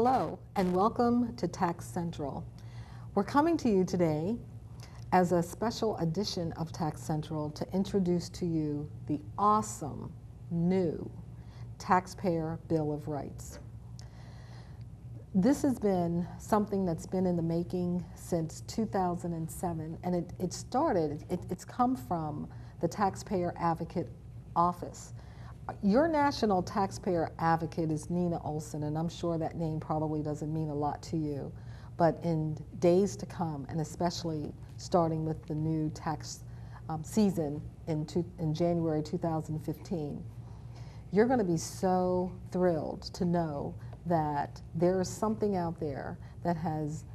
Hello and welcome to Tax Central. We're coming to you today as a special edition of Tax Central to introduce to you the awesome new Taxpayer Bill of Rights. This has been something that's been in the making since 2007, and it's come from the Taxpayer Advocate Office. Your national taxpayer advocate is Nina Olson, and I'm sure that name probably doesn't mean a lot to you, but in days to come, and especially starting with the new tax season in January 2015, you're going to be so thrilled to know that there is something out there that has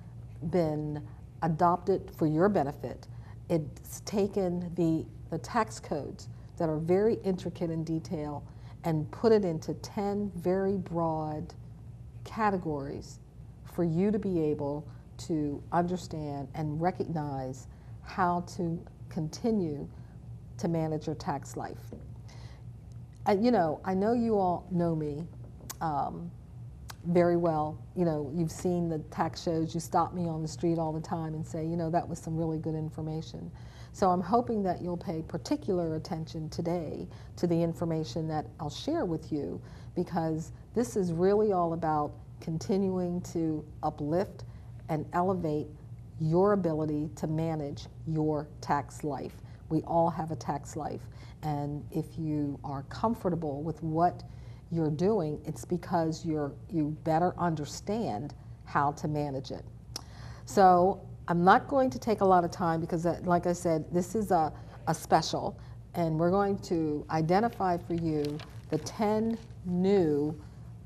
been adopted for your benefit. It's taken the tax codes that are very intricate in detail and put it into 10 very broad categories for you to be able to understand and recognize how to continue to manage your tax life. And, I know you all know me very well. You've seen the tax shows. You stop me on the street all the time and say, that was some really good information. So I'm hoping that you'll pay particular attention today to the information that I'll share with you, because this is really all about continuing to uplift and elevate your ability to manage your tax life. We all have a tax life, and if you are comfortable with what you're doing, it's because you better understand how to manage it. So I'm not going to take a lot of time because, like I said, this is a special, and we're going to identify for you the 10 new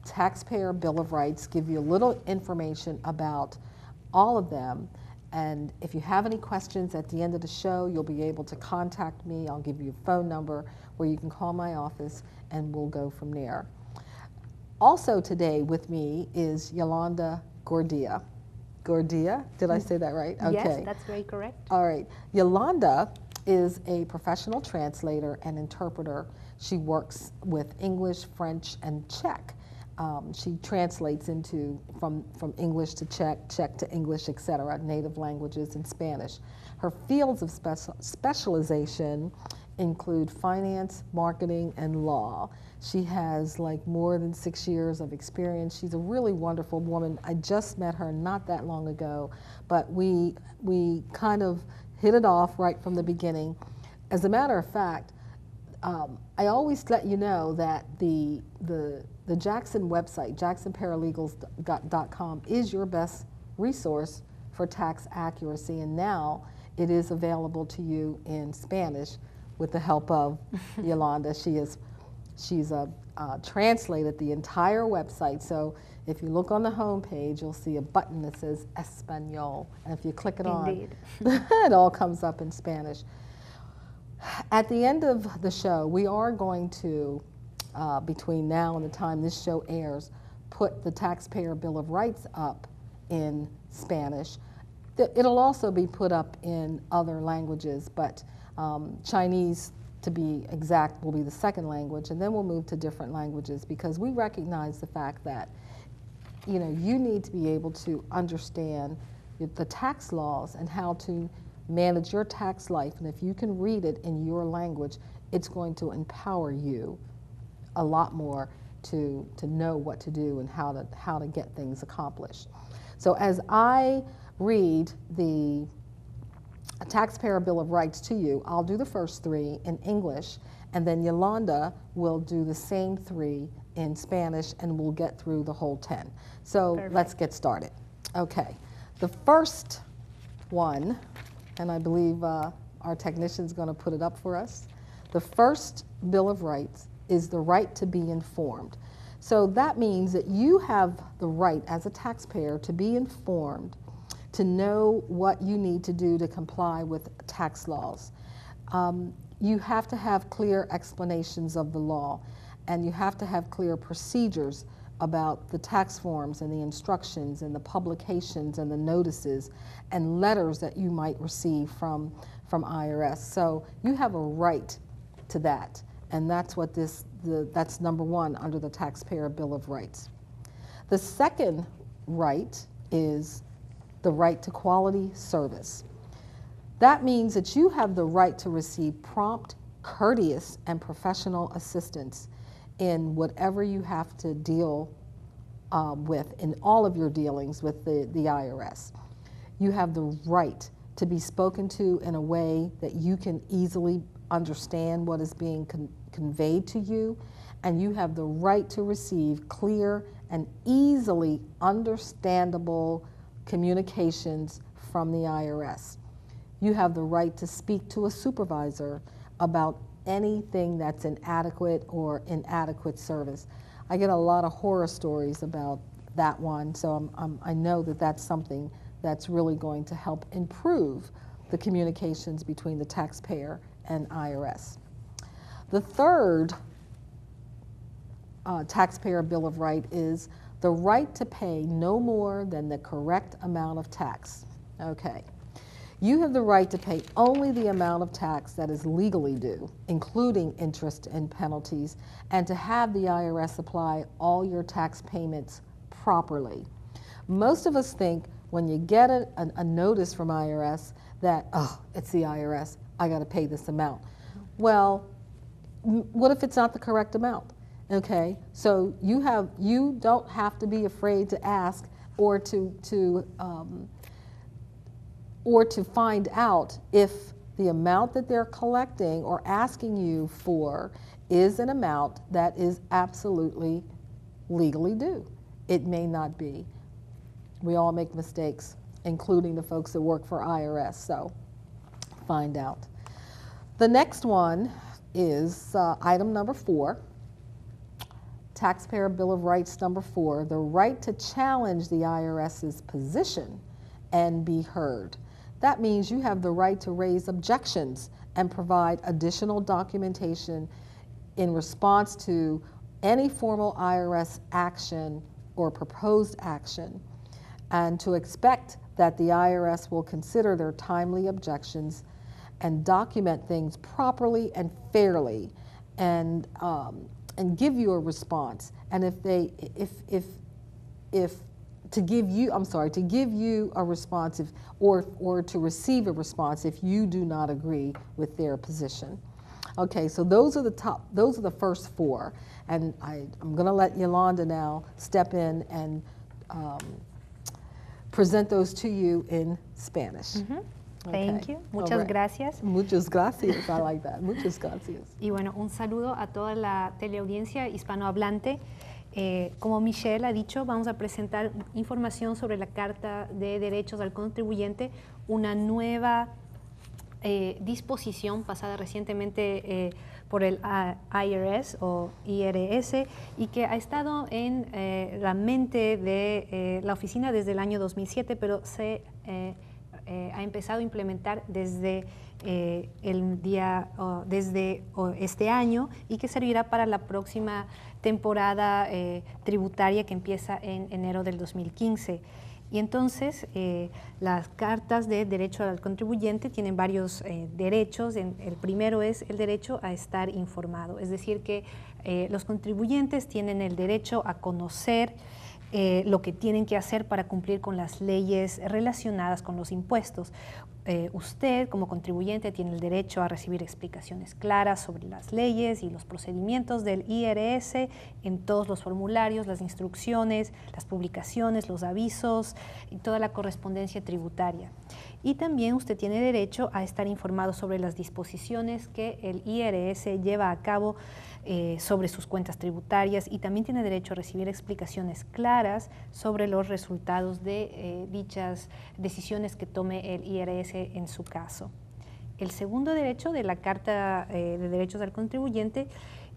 Taxpayer Bill of Rights, give you a little information about all of them, and if you have any questions at the end of the show, you'll be able to contact me. I'll give you a phone number where you can call my office, and we'll go from there. Also today with me is Yolanda Gordia. Gordia, did I say that right? Okay. Yes, that's very correct. All right. Yolanda is a professional translator and interpreter. She works with English, French, and Czech. She translates from English to Czech, Czech to English, etc., native languages, and Spanish. Her fields of specialization include finance, marketing, and law. She has more than 6 years of experience. She's a really wonderful woman. I just met her not that long ago, but we kind of hit it off right from the beginning. As a matter of fact, I always let you know that the Jackson website, jacksonparalegals.com, is your best resource for tax accuracy, and now it is available to you in Spanish with the help of Yolanda. She's translated the entire website, so if you look on the home page, you'll see a button that says Espanol, and if you click it on, it all comes up in Spanish. At the end of the show, we are going to, between now and the time this show airs, put the Taxpayer Bill of Rights up in Spanish. It'll also be put up in other languages, but Chinese, to be exact, will be the second language, and then we'll move to different languages, because we recognize the fact that you need to be able to understand the tax laws and how to manage your tax life, and if you can read it in your language, it's going to empower you a lot more to know what to do and how to get things accomplished. So as I read the Taxpayer Bill of Rights to you, I'll do the first 3 in English, and then Yolanda will do the same 3 in Spanish, and we'll get through the whole 10. So Perfect. Let's get started. Okay, the first one, and I believe our technician's going to put it up for us. The first Bill of Rights is the right to be informed. So that means that you have the right as a taxpayer to be informed, to know what you need to do to comply with tax laws. You have to have clear explanations of the law, and you have to have clear procedures about the tax forms and the instructions and the publications and the notices and letters that you might receive from IRS. So you have a right to that, and that's what that's number 1 under the Taxpayer Bill of Rights. The second right is the right to quality service. That means that you have the right to receive prompt, courteous, and professional assistance in whatever you have to deal with in all of your dealings with the IRS. You have the right to be spoken to in a way that you can easily understand what is being conveyed to you, and you have the right to receive clear and easily understandable communications from the IRS. You have the right to speak to a supervisor about anything that's inadequate or inadequate service. I get a lot of horror stories about that one, so I know that that's something that's really going to help improve the communications between the taxpayer and IRS. The third taxpayer Bill of Rights is the right to pay no more than the correct amount of tax. Okay. You have the right to pay only the amount of tax that is legally due, including interest and penalties, and to have the IRS apply all your tax payments properly. Most of us think when you get a notice from IRS that, oh, it's the IRS, I got to pay this amount. Well, what if it's not the correct amount? Okay, so you don't have to be afraid to ask or to find out if the amount that they're collecting or asking you for is an amount that is absolutely legally due. It may not be. We all make mistakes, including the folks that work for IRS, so find out. The next one is item number 4, Taxpayer Bill of Rights number 4, the right to challenge the IRS's position and be heard. That means you have the right to raise objections and provide additional documentation in response to any formal IRS action or proposed action, and to expect that the IRS will consider their timely objections and document things properly and fairly, and give you a response. And to give you a response or to receive a response if you do not agree with their position. Okay, so those are the first 4, and I'm going to let Yolanda now step in and present those to you in Spanish. Mm-hmm. Okay. Thank you. Muchas gracias. Muchas gracias. I like that. Muchas gracias. Y bueno, un saludo a toda la teleaudiencia hispanohablante. Como Michelle ha dicho, vamos a presentar información sobre la Carta de Derechos al Contribuyente, una nueva disposición pasada recientemente por el IRS o IRS y que ha estado en la mente de la oficina desde el año 2007, pero se ha empezado a implementar desde este año y que servirá para la próxima temporada tributaria que empieza en enero del 2015. Y entonces las cartas de derecho al contribuyente tienen varios derechos. El primero es el derecho a estar informado, es decir que los contribuyentes tienen el derecho a conocer lo que tienen que hacer para cumplir con las leyes relacionadas con los impuestos. Usted, como contribuyente, tiene el derecho a recibir explicaciones claras sobre las leyes y los procedimientos del IRS en todos los formularios, las instrucciones, las publicaciones, los avisos y toda la correspondencia tributaria. Y también usted tiene derecho a estar informado sobre las disposiciones que el IRS lleva a cabo sobre sus cuentas tributarias, y también tiene derecho a recibir explicaciones claras sobre los resultados de dichas decisiones que tome el IRS en su caso. El segundo derecho de la Carta de Derechos al Contribuyente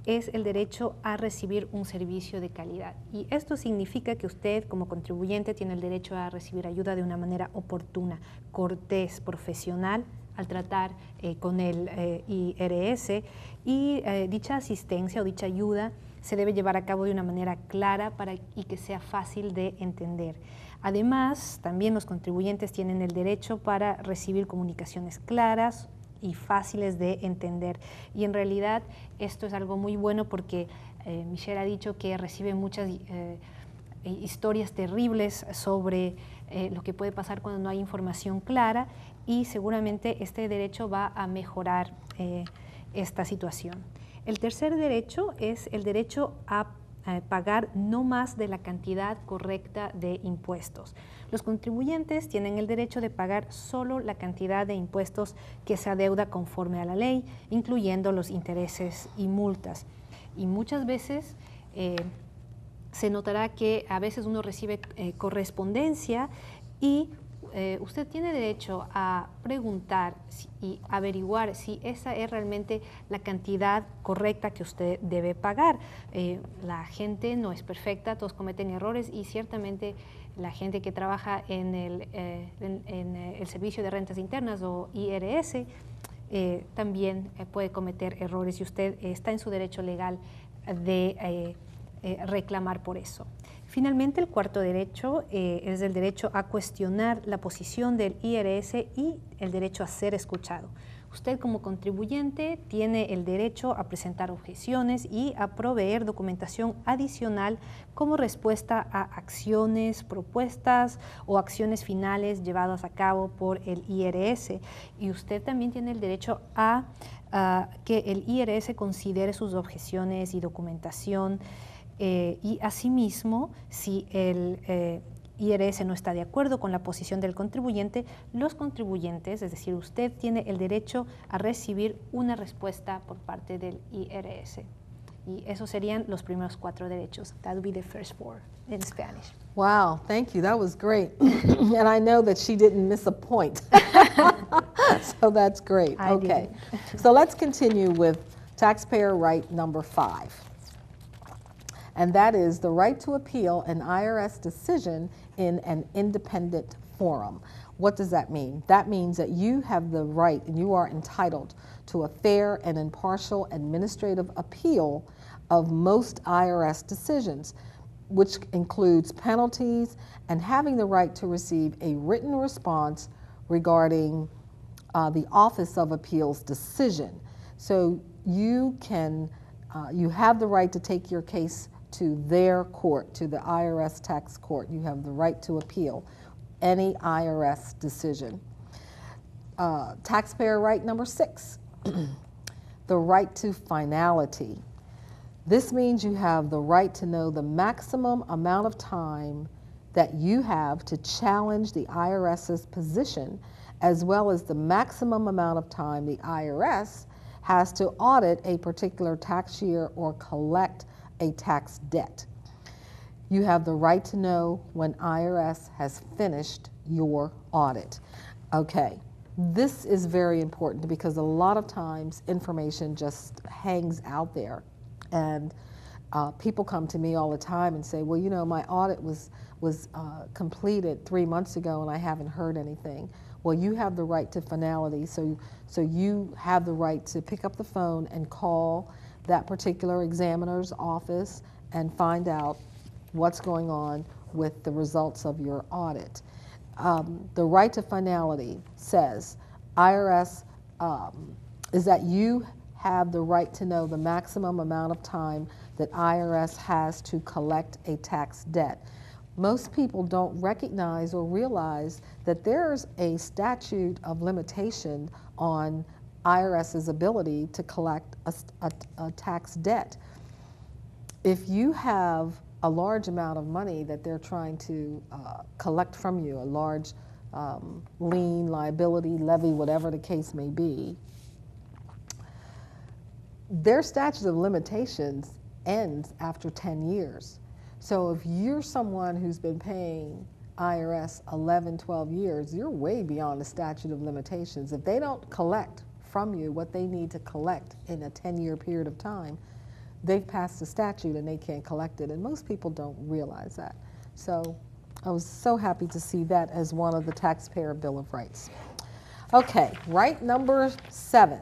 es el derecho a recibir un servicio de calidad. Y esto significa que usted, como contribuyente, tiene el derecho a recibir ayuda de una manera oportuna, cortés, profesional, al tratar con el IRS, y dicha asistencia o dicha ayuda se debe llevar a cabo de una manera clara y que sea fácil de entender. Además, también los contribuyentes tienen el derecho para recibir comunicaciones claras y fáciles de entender. Y en realidad esto es algo muy bueno porque Michelle ha dicho que recibe muchas historias terribles sobre lo que puede pasar cuando no hay información clara, y seguramente este derecho va a mejorar esta situación. El tercer derecho es el derecho a pagar no más de la cantidad correcta de impuestos. Los contribuyentes tienen el derecho de pagar solo la cantidad de impuestos que se adeuda conforme a la ley, incluyendo los intereses y multas. Y muchas veces se notará que a veces uno recibe correspondencia y usted tiene derecho a preguntar y averiguar si esa es realmente la cantidad correcta que usted debe pagar. La gente no es perfecta, todos cometen errores, y ciertamente la gente que trabaja en el Servicio de Rentas Internas o IRS también puede cometer errores, y usted está en su derecho legal de reclamar por eso. Finalmente, el cuarto derecho es el derecho a cuestionar la posición del IRS y el derecho a ser escuchado. Usted, como contribuyente, tiene el derecho a presentar objeciones y a proveer documentación adicional como respuesta a acciones, propuestas o acciones finales llevadas a cabo por el IRS. Y usted también tiene el derecho a que el IRS considere sus objeciones y documentación. Y asimismo, si el IRS no está de acuerdo con la posición del contribuyente, los contribuyentes, es decir, usted, tiene el derecho a recibir una respuesta por parte del IRS. Y esos serían los primeros 4 derechos. That would be the first 4 in Spanish. Wow, thank you. That was great. And I know that she didn't miss a point. So that's great. Okay. So let's continue with taxpayer right number 5. And that is the right to appeal an IRS decision in an independent forum. What does that mean? That means that you have the right and you are entitled to a fair and impartial administrative appeal of most IRS decisions, which includes penalties and having the right to receive a written response regarding the Office of Appeals decision. So you can, you have the right to take your case to their court, to the IRS tax court. You have the right to appeal any IRS decision. Taxpayer right number 6, the right to finality. This means you have the right to know the maximum amount of time that you have to challenge the IRS's position, as well as the maximum amount of time the IRS has to audit a particular tax year or collect a tax debt. You have the right to know when IRS has finished your audit. Okay, this is very important because a lot of times information just hangs out there, and people come to me all the time and say, well, you know, my audit was completed 3 months ago and I haven't heard anything. Well, you have the right to finality, so you have the right to pick up the phone and call that particular examiner's office and find out what's going on with the results of your audit. The right to finality says IRS is that you have the right to know the maximum amount of time that IRS has to collect a tax debt. Most people don't recognize or realize that there's a statute of limitation on IRS's ability to collect a tax debt. If you have a large amount of money that they're trying to collect from you, a large lien, liability, levy, whatever the case may be, their statute of limitations ends after 10 years. So if you're someone who's been paying IRS 11, 12 years, you're way beyond the statute of limitations. If they don't collect from you what they need to collect in a 10-year period of time, they've passed the statute and they can't collect it. And most people don't realize that. So I was so happy to see that as one of the Taxpayer Bill of Rights. Okay, right number 7,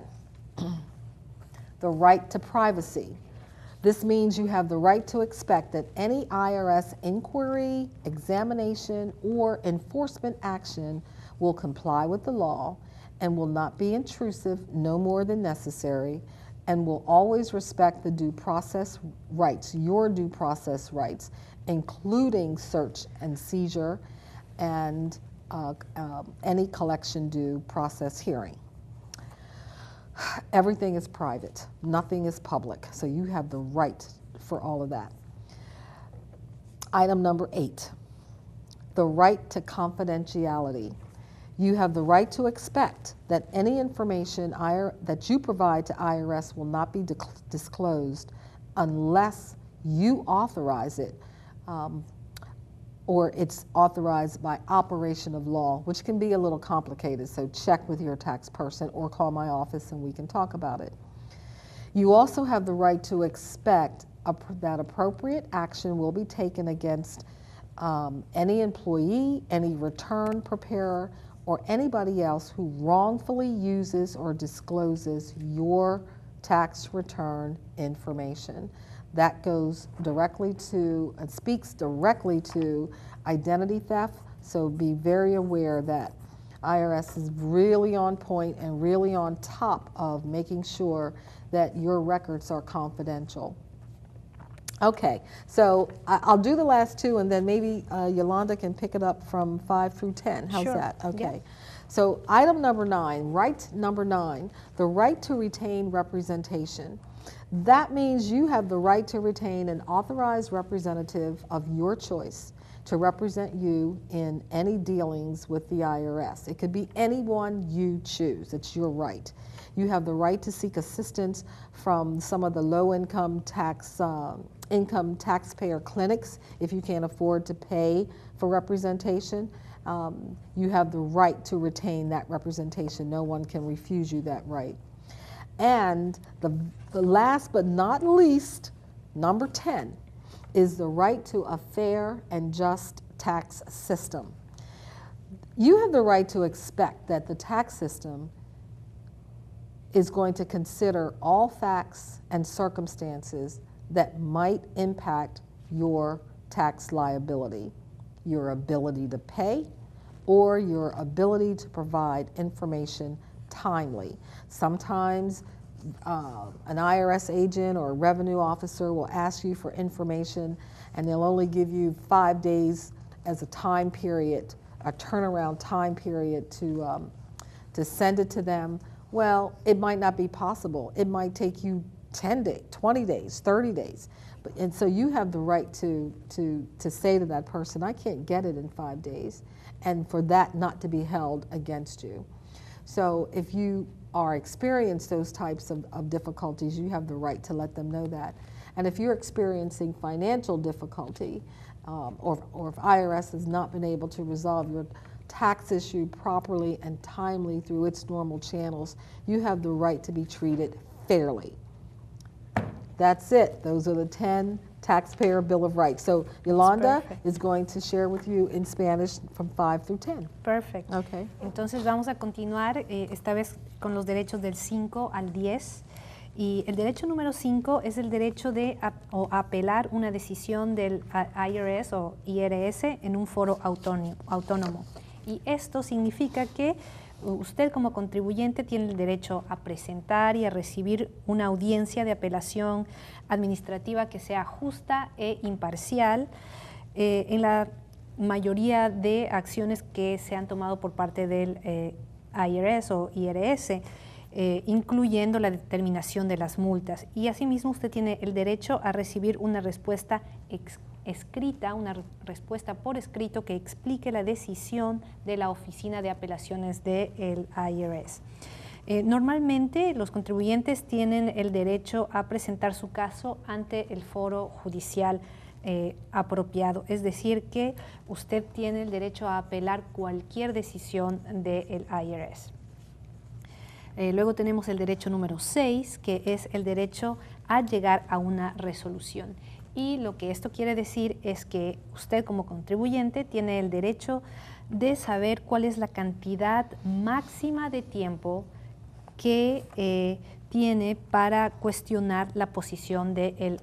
the right to privacy. This means you have the right to expect that any IRS inquiry, examination, or enforcement action will comply with the law and will not be intrusive no more than necessary, and will always respect the due process rights, your due process rights, including search and seizure and any collection due process hearing. Everything is private. Nothing is public. So you have the right for all of that. Item number 8, the right to confidentiality. You have the right to expect that any information that you provide to IRS will not be disclosed unless you authorize it, or it's authorized by operation of law, which can be a little complicated, so check with your tax person or call my office and we can talk about it. You also have the right to expect that appropriate action will be taken against any employee, any return preparer, or anybody else who wrongfully uses or discloses your tax return information. That goes directly to and speaks directly to identity theft, so be very aware that IRS is really on point and really on top of making sure that your records are confidential. Okay, so I'll do the last 2 and then maybe Yolanda can pick it up from 5 through 10. How's Sure. that? Okay. Yeah. So item number 9, right number 9, the right to retain representation. That means you have the right to retain an authorized representative of your choice to represent you in any dealings with the IRS. It could be anyone you choose. It's your right. You have the right to seek assistance from some of the low-income taxpayer clinics if you can't afford to pay for representation. You have the right to retain that representation. No one can refuse you that right. And the last but not least, number 10, is the right to a fair and just tax system. You have the right to expect that the tax system is going to consider all facts and circumstances that might impact your tax liability, your ability to pay, or your ability to provide information timely. Sometimes an IRS agent or a revenue officer will ask you for information and they'll only give you 5 days as a time period, a turnaround time period to send it to them. Well, it might not be possible. It might take you 10 days, 20 days, 30 days. And so you have the right to say to that person, I can't get it in 5 days, and for that not to be held against you. So if you are experiencing those types of difficulties, you have the right to let them know that. And if you're experiencing financial difficulty, or if IRS has not been able to resolve your tax issue properly and timely through its normal channels, you have the right to be treated fairly. That's it. Those are the 10 Taxpayer Bill of Rights. So Yolanda is going to share with you in Spanish from 5 through 10. Perfect. Okay. Entonces vamos a continuar esta vez con los derechos del 5 al 10. Y el derecho número 5 es el derecho de apelar una decisión del IRS o IRS en un foro autónomo. Y esto significa que usted como contribuyente tiene el derecho a presentar y a recibir una audiencia de apelación administrativa que sea justa e imparcial en la mayoría de acciones que se han tomado por parte del IRS o IRS, incluyendo la determinación de las multas. Y asimismo usted tiene el derecho a recibir una respuesta escrita, una respuesta por escrito que explique la decisión de la Oficina de Apelaciones del IRS. Normalmente los contribuyentes tienen el derecho a presentar su caso ante el foro judicial apropiado, es decir, que usted tiene el derecho a apelar cualquier decisión del IRS. Luego tenemos el derecho número 6, que es el derecho a llegar a una resolución. Y lo que esto quiere decir es que usted como contribuyente tiene el derecho de saber cuál es la cantidad máxima de tiempo que tiene para cuestionar la posición del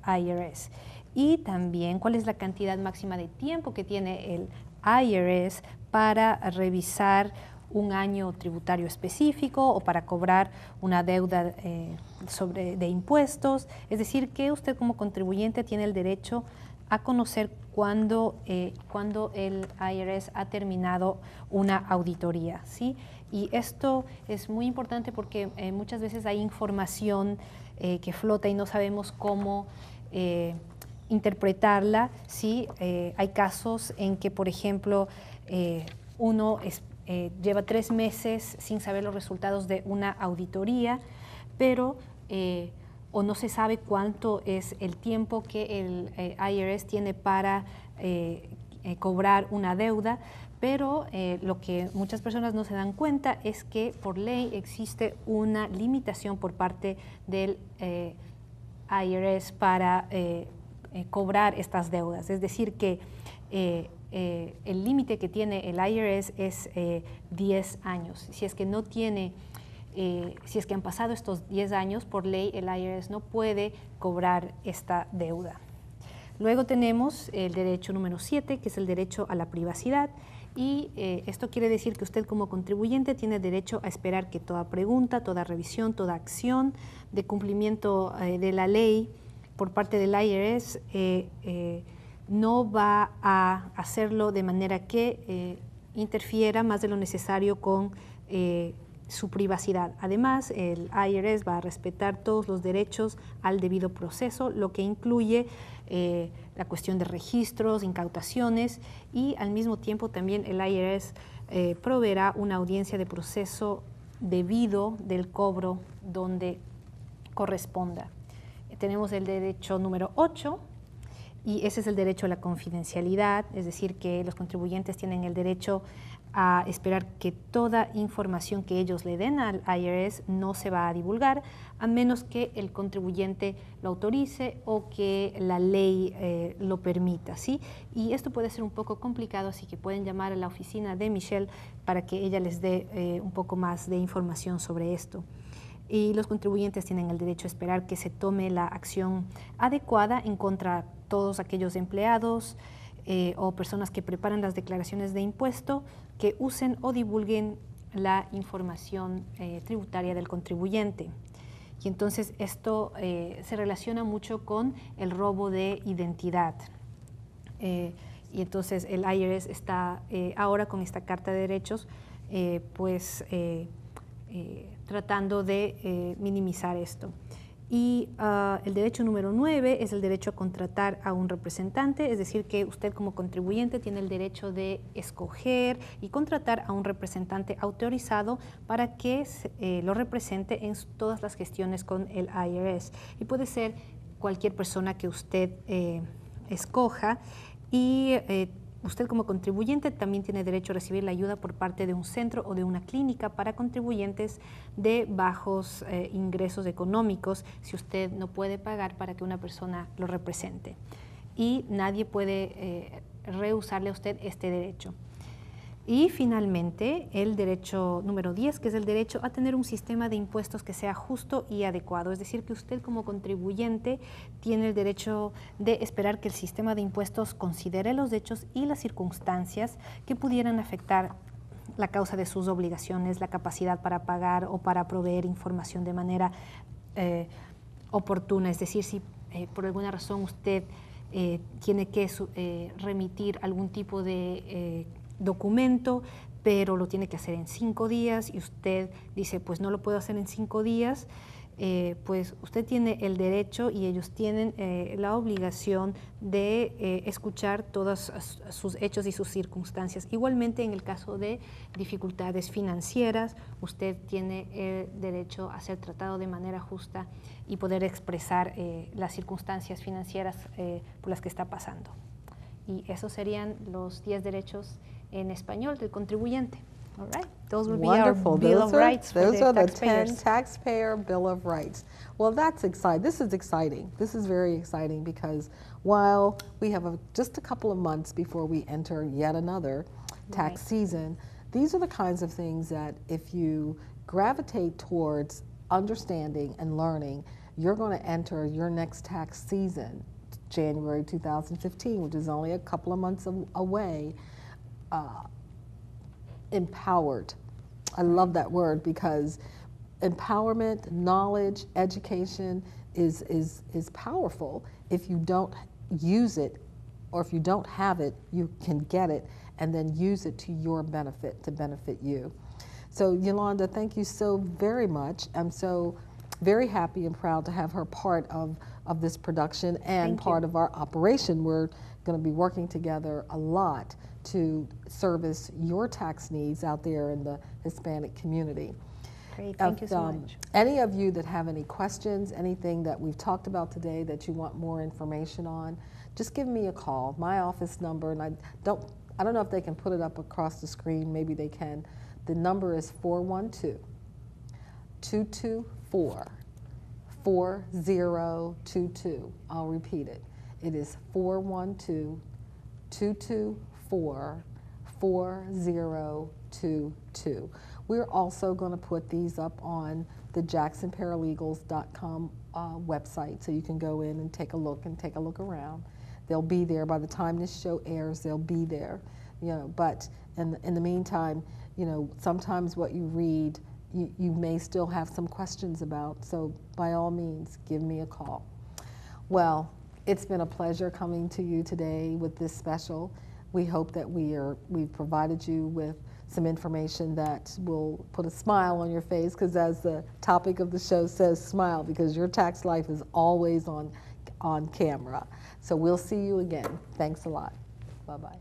IRS. Y también cuál es la cantidad máxima de tiempo que tiene el IRS para revisar un año tributario específico o para cobrar una deuda de impuestos. Es decir, que usted como contribuyente tiene el derecho a conocer cuando el IRS ha terminado una auditoría, ¿sí? Y esto es muy importante porque muchas veces hay información que flota y no sabemos cómo interpretarla, ¿sí? Hay casos en que, por ejemplo, uno lleva 3 meses sin saber los resultados de una auditoría, pero o no se sabe cuánto es el tiempo que el IRS tiene para cobrar una deuda, pero lo que muchas personas no se dan cuenta es que por ley existe una limitación por parte del IRS para cobrar estas deudas. Es decir, que el límite que tiene el IRS es 10 años. Si es que no tiene... si es que han pasado estos 10 años, por ley el IRS no puede cobrar esta deuda. Luego tenemos el derecho número 7, que es el derecho a la privacidad, y esto quiere decir que usted como contribuyente tiene derecho a esperar que toda pregunta, toda revisión, toda acción de cumplimiento de la ley por parte del IRS no va a hacerlo de manera que interfiera más de lo necesario con su privacidad. Además, el IRS va a respetar todos los derechos al debido proceso, lo que incluye la cuestión de registros, incautaciones, y al mismo tiempo también el IRS proveerá una audiencia de proceso debido del cobro donde corresponda. Tenemos el derecho número 8, y ese es el derecho a la confidencialidad, es decir, que los contribuyentes tienen el derecho a esperar que toda información que ellos le den al IRS no se va a divulgar, a menos que el contribuyente lo autorice o que la ley lo permita, ¿sí? Y esto puede ser un poco complicado, así que pueden llamar a la oficina de Michelle para que ella les dé un poco más de información sobre esto. Y los contribuyentes tienen el derecho a esperar que se tome la acción adecuada en contra de todos aquellos empleados o personas que preparan las declaraciones de impuesto que usen o divulguen la información tributaria del contribuyente. Y entonces esto se relaciona mucho con el robo de identidad. Y entonces el IRS está ahora con esta Carta de Derechos tratando de minimizar esto. Y el derecho número 9 es el derecho a contratar a un representante, es decir, que usted como contribuyente tiene el derecho de escoger y contratar a un representante autorizado para que lo represente en todas las gestiones con el IRS. Y puede ser cualquier persona que usted escoja, y usted como contribuyente también tiene derecho a recibir la ayuda por parte de un centro o de una clínica para contribuyentes de bajos ingresos económicos, si usted no puede pagar para que una persona lo represente. Y nadie puede rehusarle a usted este derecho. Y finalmente, el derecho número 10, que es el derecho a tener un sistema de impuestos que sea justo y adecuado. Es decir, que usted como contribuyente tiene el derecho de esperar que el sistema de impuestos considere los hechos y las circunstancias que pudieran afectar la causa de sus obligaciones, la capacidad para pagar o para proveer información de manera oportuna. Es decir, si por alguna razón usted tiene que remitir algún tipo de documento, pero lo tiene que hacer en 5 días y usted dice, pues no lo puedo hacer en 5 días, pues usted tiene el derecho y ellos tienen la obligación de escuchar todos sus hechos y sus circunstancias. Igualmente, en el caso de dificultades financieras, usted tiene el derecho a ser tratado de manera justa y poder expresar las circunstancias financieras por las que está pasando. Y esos serían los 10 derechos en español del contribuyente. All right. Those would be Wonderful. our Bill of Rights for Those the are the taxpayers. 10 taxpayer Bill of Rights. Well, that's exciting. This is exciting. This is very exciting because while we have just a couple of months before we enter yet another tax season, these are the kinds of things that if you gravitate towards understanding and learning, you're going to enter your next tax season, January 2015, which is only a couple of months away, empowered I love that word because empowerment, knowledge, education is powerful. If you don't use it, or if you don't have it, you can get it and then use it to your benefit, to benefit you. So Yolanda, thank you so very much. I'm so very happy and proud to have her part of this production and part of our operation. We're going to be working together a lot to service your tax needs out there in the Hispanic community. Great, thank you so much. Any of you that have any questions, anything that we've talked about today that you want more information on, just give me a call. My office number, and I don't know if they can put it up across the screen, maybe they can. The number is 412-224-4022. I'll repeat it. It is 412-224-4022. We're also going to put these up on the jacksonparalegals.com website, so you can go in and take a look around. They'll be there by the time this show airs. They'll be there, you know. But in the meantime, you know, sometimes what you read, you may still have some questions about. So by all means, give me a call. Well, it's been a pleasure coming to you today with this special. We hope that we've provided you with some information that will put a smile on your face, because as the topic of the show says, smile, because your tax life is always on camera. So we'll see you again. Thanks a lot. Bye-bye.